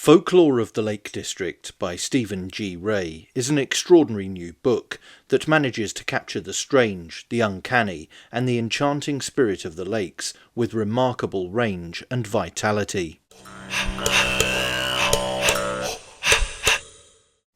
Folklore of the Lake District by Stephen G. Ray is an extraordinary new book that manages to capture the strange, the uncanny, and the enchanting spirit of the lakes with remarkable range and vitality.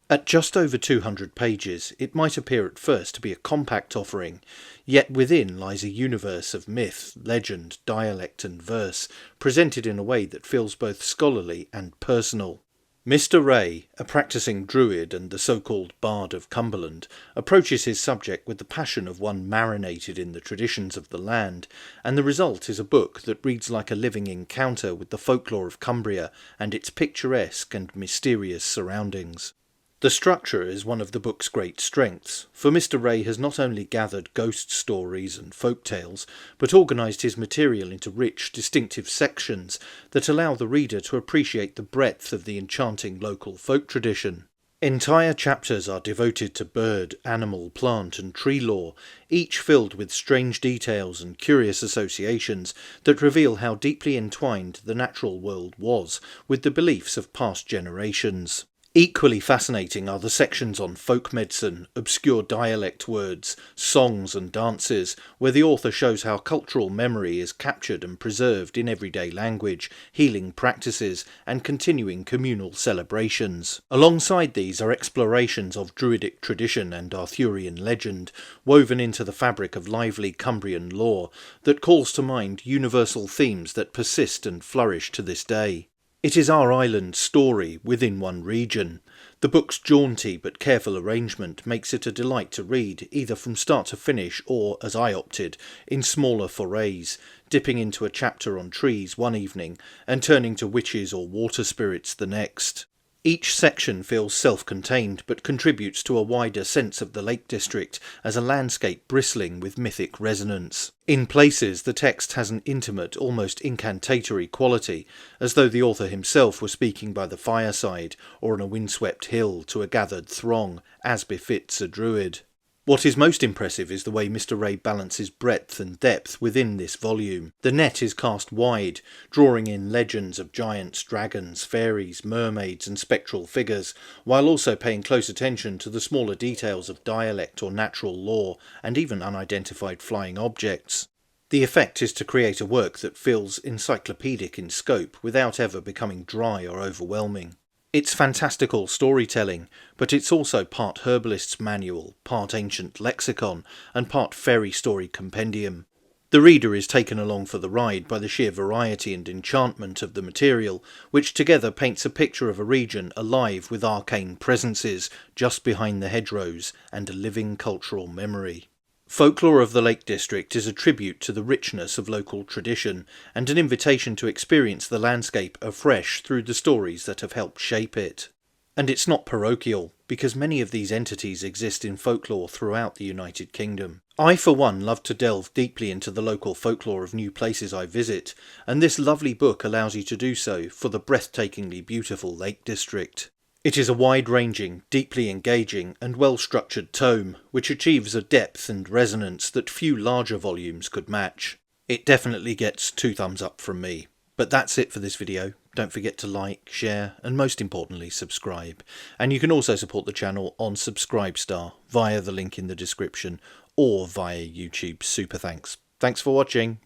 At just over 200 pages, it might appear at first to be a compact offering, yet within lies a universe of myth, legend, dialect and verse, presented in a way that feels both scholarly and personal. Mr. Ray, a practicing druid and the so-called Bard of Cumberland, approaches his subject with the passion of one marinated in the traditions of the land, and the result is a book that reads like a living encounter with the folklore of Cumbria and its picturesque and mysterious surroundings. The structure is one of the book's great strengths, for Mr. Ray has not only gathered ghost stories and folk tales, but organised his material into rich, distinctive sections that allow the reader to appreciate the breadth of the enchanting local folk tradition. Entire chapters are devoted to bird, animal, plant and tree lore, each filled with strange details and curious associations that reveal how deeply entwined the natural world was with the beliefs of past generations. Equally fascinating are the sections on folk medicine, obscure dialect words, songs and dances, where the author shows how cultural memory is captured and preserved in everyday language, healing practices, and continuing communal celebrations. Alongside these are explorations of Druidic tradition and Arthurian legend, woven into the fabric of lively Cumbrian lore that calls to mind universal themes that persist and flourish to this day. It is our island story within one region. The book's jaunty but careful arrangement makes it a delight to read, either from start to finish or, as I opted, in smaller forays, dipping into a chapter on trees one evening and turning to witches or water spirits the next. Each section feels self-contained but contributes to a wider sense of the Lake District as a landscape bristling with mythic resonance. In places, the text has an intimate, almost incantatory quality, as though the author himself were speaking by the fireside or on a windswept hill to a gathered throng, as befits a druid. What is most impressive is the way Mr. Ray balances breadth and depth within this volume. The net is cast wide, drawing in legends of giants, dragons, fairies, mermaids and spectral figures, while also paying close attention to the smaller details of dialect or natural lore, and even unidentified flying objects. The effect is to create a work that feels encyclopedic in scope without ever becoming dry or overwhelming. It's fantastical storytelling, but it's also part herbalist's manual, part ancient lexicon, and part fairy story compendium. The reader is taken along for the ride by the sheer variety and enchantment of the material, which together paints a picture of a region alive with arcane presences just behind the hedgerows and a living cultural memory. Folklore of the Lake District is a tribute to the richness of local tradition and an invitation to experience the landscape afresh through the stories that have helped shape it. And it's not parochial, because many of these entities exist in folklore throughout the United Kingdom. I, for one, love to delve deeply into the local folklore of new places I visit, and this lovely book allows you to do so for the breathtakingly beautiful Lake District. It is a wide-ranging, deeply engaging and well-structured tome, which achieves a depth and resonance that few larger volumes could match. It definitely gets 2 thumbs up from me. But that's it for this video. Don't forget to like, share and most importantly subscribe. And you can also support the channel on Subscribestar via the link in the description or via YouTube Super Thanks. Thanks for watching.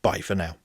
Bye for now.